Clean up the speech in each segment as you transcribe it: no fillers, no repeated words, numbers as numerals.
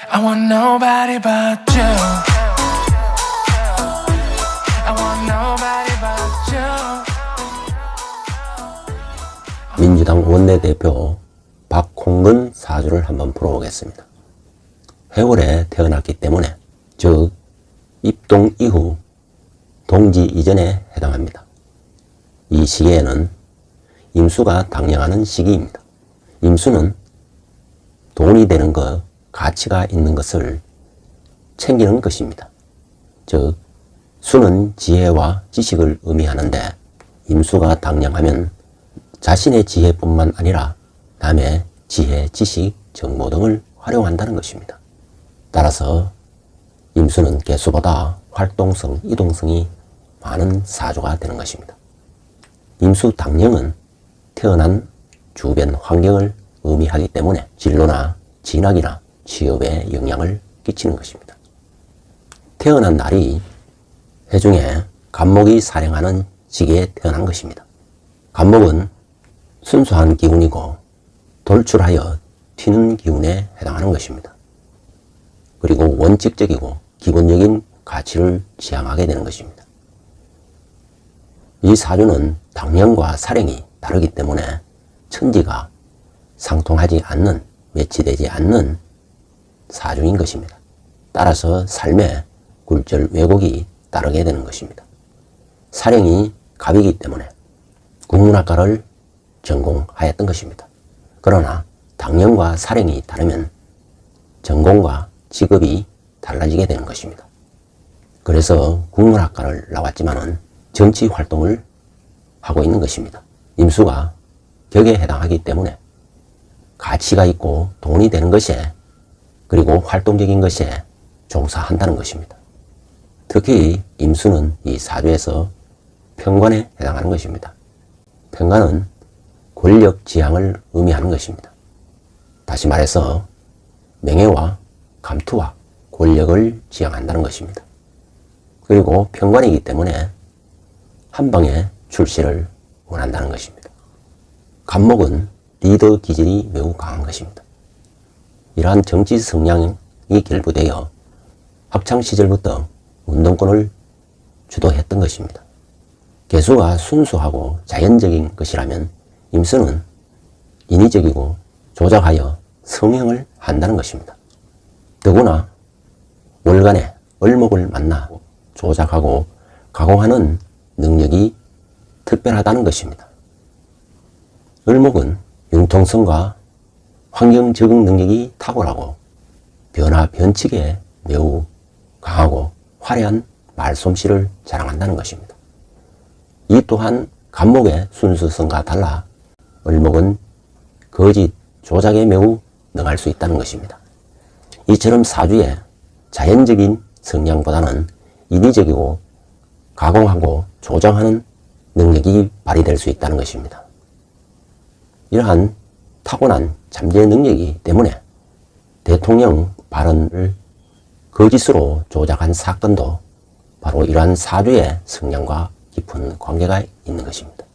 I want nobody but you. I want nobody but you. 민주당 원내대표 박홍근 사주를 한번 풀어보겠습니다. 해월에 태어났기 때문에 즉 입동 이후 동지 이전에 해당합니다. 이 시기에는 임수가 당령하는 시기입니다. 임수는 돈이 되는 것, 가치가 있는 것을 챙기는 것입니다. 즉 수는 지혜와 지식을 의미하는데 임수가 당령하면 자신의 지혜뿐만 아니라 남의 지혜, 지식, 정보 등을 활용한다는 것입니다. 따라서 임수는 개수보다 활동성, 이동성이 많은 사주가 되는 것입니다. 임수 당령은 태어난 주변 환경을 의미하기 때문에 진로나 진학이나 취업에 영향을 끼치는 것입니다. 태어난 날이 해중에 간목이 살행하는 시기에 태어난 것입니다. 간목은 순수한 기운이고 돌출하여 튀는 기운에 해당하는 것입니다. 그리고 원칙적이고 기본적인 가치를 지향하게 되는 것입니다. 이 사주는 당령과 살행이 다르기 때문에 천지가 상통하지 않는, 매치되지 않는 사주인 것입니다. 따라서 삶에 굴절 왜곡이 따르게 되는 것입니다. 살행이 갑이기 때문에 국문학과를 전공하였던 것입니다. 그러나 당령과 살행이 다르면 전공과 직업이 달라지게 되는 것입니다. 그래서 국문학과를 나왔지만은 정치 활동을 하고 있는 것입니다. 임수가 격에 해당하기 때문에 가치가 있고 돈이 되는 것에 그리고 활동적인 것에 종사한다는 것입니다. 특히 임수는 이 사주에서 편관에 해당하는 것입니다. 편관은 권력 지향을 의미하는 것입니다. 다시 말해서 명예와 감투와 권력을 지향한다는 것입니다. 그리고 편관이기 때문에 한 방에 출세를 원한다는 것입니다. 간목은 리더 기질이 매우 강한 것입니다. 이러한 정치 성향이 결부되어 학창시절부터 운동권을 주도했던 것입니다. 개수가 순수하고 자연적인 것이라면 임수는 인위적이고 조작하여 성행을 한다는 것입니다. 더구나 월간에 을목을 만나 조작하고 가공하는 능력이 특별하다는 것입니다. 을목은 융통성과 환경 적응 능력이 탁월하고 변화 변칙에 매우 강하고 화려한 말솜씨를 자랑한다는 것입니다. 이 또한 간목의 순수성과 달라 을목은 거짓, 조작에 매우 능할 수 있다는 것입니다. 이처럼 사주에 자연적인 성향보다는 인위적이고 가공하고 조정하는 능력이 발휘될 수 있다는 것입니다. 이러한 타고난 잠재 능력이기 때문에 대통령 발언을 거짓으로 조작한 사건도 바로 이러한 사주의 성향과 깊은 관계가 있는 것입니다.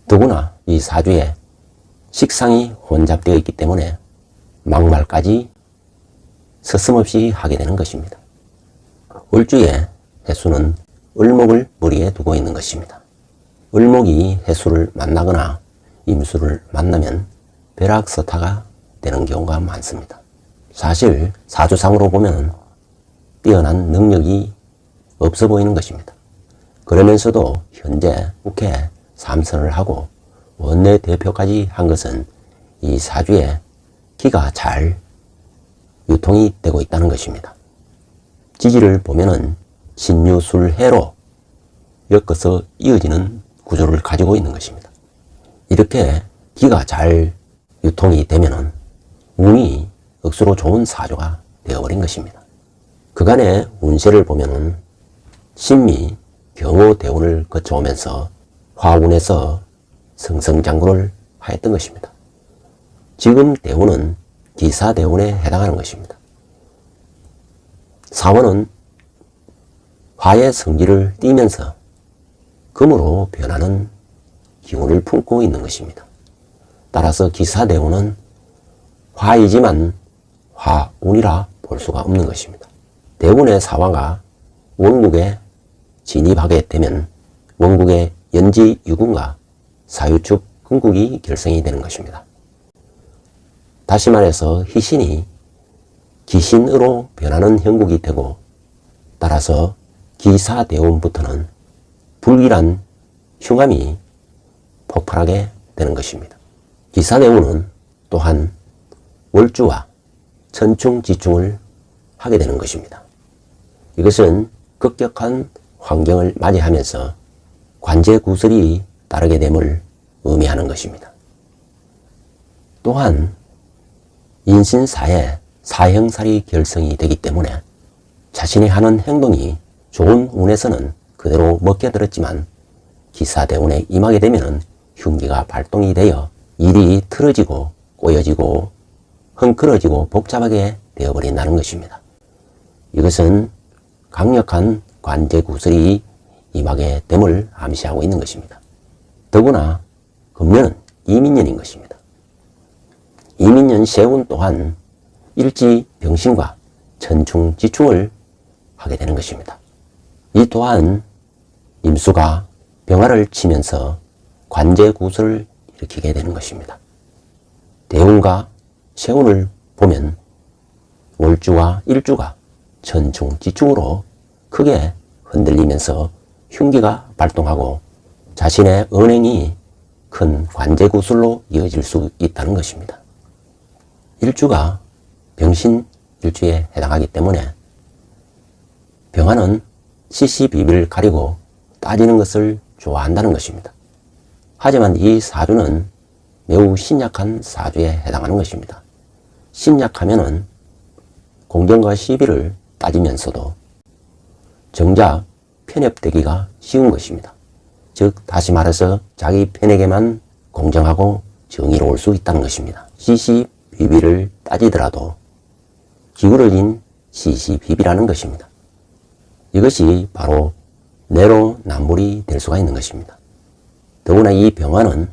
더구나 이 사주에 식상이 혼잡되어 있기 때문에 막말까지 서슴없이 하게 되는 것입니다. 을주의 해수는 을목을 머리에 두고 있는 것입니다. 을목이 해수를 만나거나 임수를 만나면 벼락서타가 되는 경우가 많습니다. 사실 사주상으로 보면 뛰어난 능력이 없어 보이는 것입니다. 그러면서도 현재 국회 3선을 하고 원내대표까지 한 것은 이 사주에 기가 잘 유통이 되고 있다는 것입니다. 지지를 보면은 신유술해로 엮어서 이어지는 구조를 가지고 있는 것입니다. 이렇게 기가 잘 유통이 되면은 운이 억수로 좋은 사주가 되어버린 것입니다. 그간의 운세를 보면은 신미, 경호 대운을 거쳐오면서 화운에서 승승장구를 하였던 것입니다. 지금 대운은 기사 대운에 해당하는 것입니다. 사원은 화의 성기를 띠면서 금으로 변하는 기운을 품고 있는 것입니다. 따라서 기사 대운은 화이지만 화운이라 볼 수가 없는 것입니다. 대군의 사화가 원국에 진입하게 되면 원국의 연지 유군과 사유축 근국이 결성이 되는 것입니다. 다시 말해서 희신이 기신으로 변하는 형국이 되고, 따라서 기사대운부터는 불길한 흉함이 폭발하게 되는 것입니다. 기사대운은 또한 월주와 천충지충을 하게 되는 것입니다. 이것은 급격한 환경을 맞이하면서 관제구설이 따르게 됨을 의미하는 것입니다. 또한 인신사에 사형살이 결성이 되기 때문에 자신이 하는 행동이 좋은 운에서는 그대로 먹혀들었지만 기사대운에 임하게 되면 흉기가 발동이 되어 일이 틀어지고 꼬여지고 헝클어지고 복잡하게 되어버린다는 것입니다. 이것은 강력한 관제구설이 임하게 됨을 암시하고 있는 것입니다. 더구나 금년은 이민년인 것입니다. 이민년 세운 또한 일지병신과 천충지충을 하게 되는 것입니다. 이 또한 임수가 병화를 치면서 관제구설을 일으키게 되는 것입니다. 대운과 세운을 보면 월주와 일주가 천충지충으로 크게 흔들리면서 흉기가 발동하고 자신의 언행이 큰 관제구설로 이어질 수 있다는 것입니다. 일주가 병신 일주에 해당하기 때문에 병화는 시시비비를 가리고 따지는 것을 좋아한다는 것입니다. 하지만 이 사주는 매우 신약한 사주에 해당하는 것입니다. 신약하면은 공경과 시비를 따지면서도 정작 편협되기가 쉬운 것입니다. 즉 다시 말해서 자기 편에게만 공정하고 정의로울 수 있다는 것입니다. 시시비비를 따지더라도 기울어진 시시비비라는 것입니다. 이것이 바로 내로남불이 될 수가 있는 것입니다. 더구나 이 병화는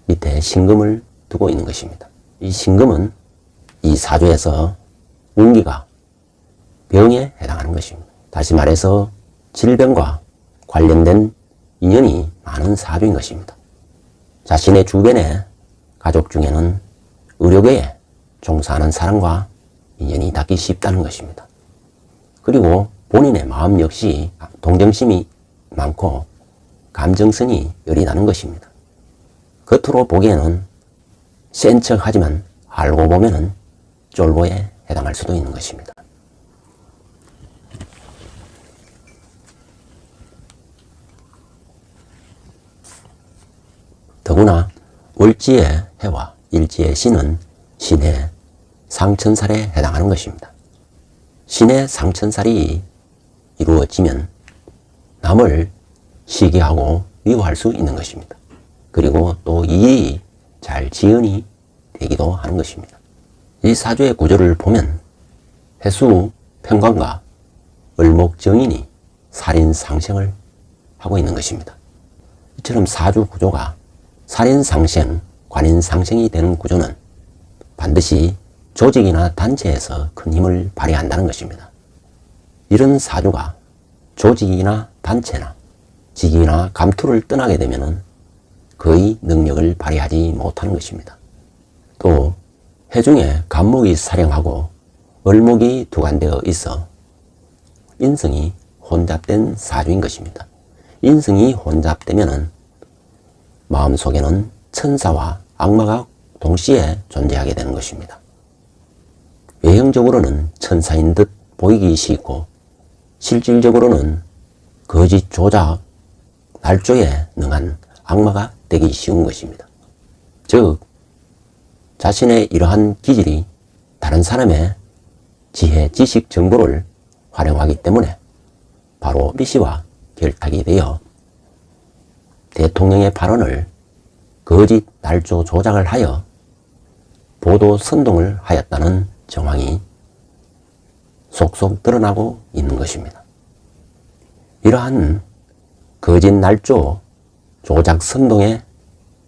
밑에 신금을 두고 있는 것입니다. 이 신금은 이 사주에서 운기가 병에 해당하는 것입니다. 다시 말해서 질병과 관련된 인연이 많은 사주인 것입니다. 자신의 주변의 가족 중에는 의료계에 종사하는 사람과 인연이 닿기 쉽다는 것입니다. 그리고 본인의 마음 역시 동정심이 많고 감정선이 열이 나는 것입니다. 겉으로 보기에는 센 척하지만 알고 보면은 쫄보에 해당할 수도 있는 것입니다. 더구나 월지의 해와 일지의 신은 신의 상천살에 해당하는 것입니다. 신의 상천살이 이루어지면 남을 시기하고 미워할 수 있는 것입니다. 그리고 또 일이 잘 지연이 되기도 하는 것입니다. 이 사주의 구조를 보면 해수 편관과 을목정인이 살인상생을 하고 있는 것입니다. 이처럼 사주 구조가 살인상생, 관인상생이 되는 구조는 반드시 조직이나 단체에서 큰 힘을 발휘한다는 것입니다. 이런 사주가 조직이나 단체나 직위나 감투를 떠나게 되면 거의 능력을 발휘하지 못하는 것입니다. 또 해중에 간목이 사령하고 을목이 두관되어 있어 인성이 혼잡된 사주인 것입니다. 인성이 혼잡되면 마음속에는 천사와 악마가 동시에 존재하게 되는 것입니다. 외형적으로는 천사인 듯 보이기 쉽고 실질적으로는 거짓 조작, 날조에 능한 악마가 되기 쉬운 것입니다. 즉 자신의 이러한 기질이 다른 사람의 지혜, 지식, 정보를 활용하기 때문에 바로 미시와 결탁이 되어 대통령의 발언을 거짓, 날조, 조작을 하여 보도 선동을 하였다는 정황이 속속 드러나고 있는 것입니다. 이러한 거짓, 날조, 조작, 선동의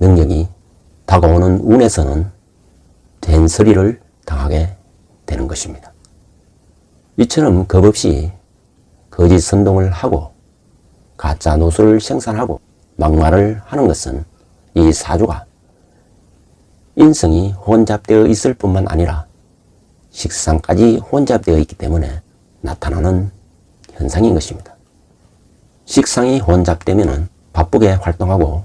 능력이 다가오는 운에서는 된서리를 당하게 되는 것입니다. 이처럼 겁없이 거짓 선동을 하고 가짜 노수를 생산하고 막말을 하는 것은 이 사주가 인성이 혼잡되어 있을 뿐만 아니라 식상까지 혼잡되어 있기 때문에 나타나는 현상인 것입니다. 식상이 혼잡되면 바쁘게 활동하고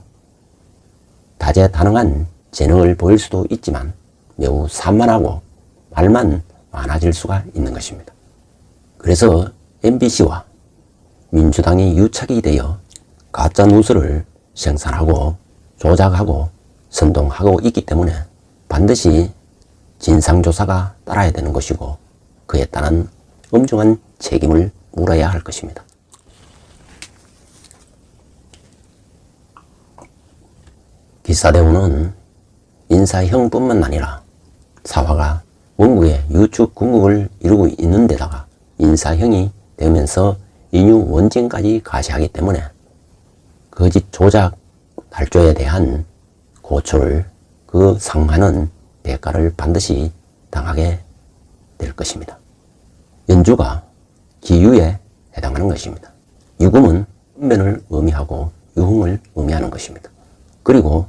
다재다능한 재능을 보일 수도 있지만 매우 산만하고 말만 많아질 수가 있는 것입니다. 그래서 MBC와 민주당이 유착이 되어 가짜 뉴스를 생산하고 조작하고 선동하고 있기 때문에 반드시 진상조사가 따라야 되는 것이고 그에 따른 엄중한 책임을 물어야 할 것입니다. 기사대우는 인사형뿐만 아니라 사화가 원국의 유축 궁극을 이루고 있는 데다가 인사형이 되면서 인유 원진까지 가시하기 때문에 거짓 조작 날조에 대한 고초를 그 상하는 대가를 반드시 당하게 될 것입니다. 연주가 기유에 해당하는 것입니다. 유금은 운변을 의미하고 유흥을 의미하는 것입니다. 그리고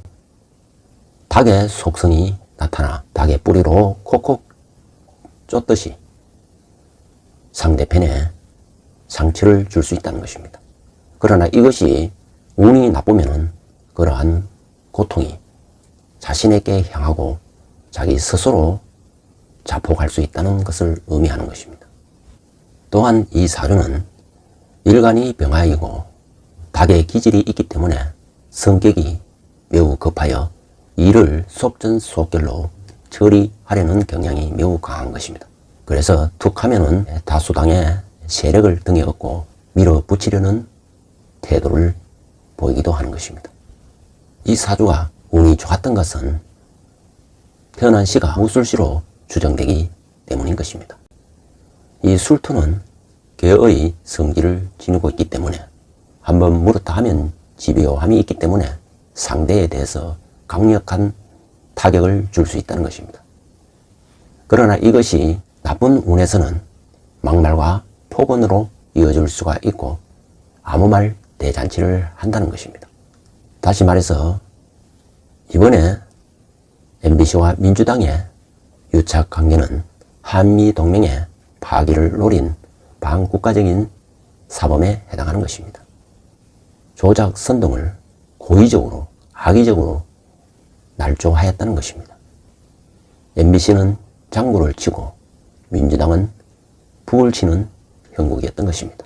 닭의 속성이 나타나 닭의 뿌리로 콕콕 쫓듯이 상대편에 상처를 줄 수 있다는 것입니다. 그러나 이것이 운이 나쁘면 그러한 고통이 자신에게 향하고 자기 스스로 자폭할 수 있다는 것을 의미하는 것입니다. 또한 이 사주는 일간이 병화이고 닭의 기질이 있기 때문에 성격이 매우 급하여 일을 속전속결로 처리하려는 경향이 매우 강한 것입니다. 그래서 툭 하면은 다수당의 세력을 등에 업고 밀어붙이려는 태도를 보이기도 하는 것입니다. 이 사주가 운이 좋았던 것은 태어난 시가 무술시로 추정되기 때문인 것입니다. 이 술토는 개의 성질을 지니고 있기 때문에 한번 물었다 하면 집요함이 있기 때문에 상대에 대해서 강력한 타격을 줄 수 있다는 것입니다. 그러나 이것이 나쁜 운에서는 막말과 폭언으로 이어질 수가 있고 아무 말 대잔치를 한다는 것입니다. 다시 말해서 이번에 MBC와 민주당의 유착 관계는 한미동맹의 파기를 노린 반국가적인 사범에 해당하는 것입니다. 조작 선동을 고의적으로 악의적으로 날조하였다는 것입니다. MBC는 장구를 치고 민주당은 북을 치는 형국이었던 것입니다.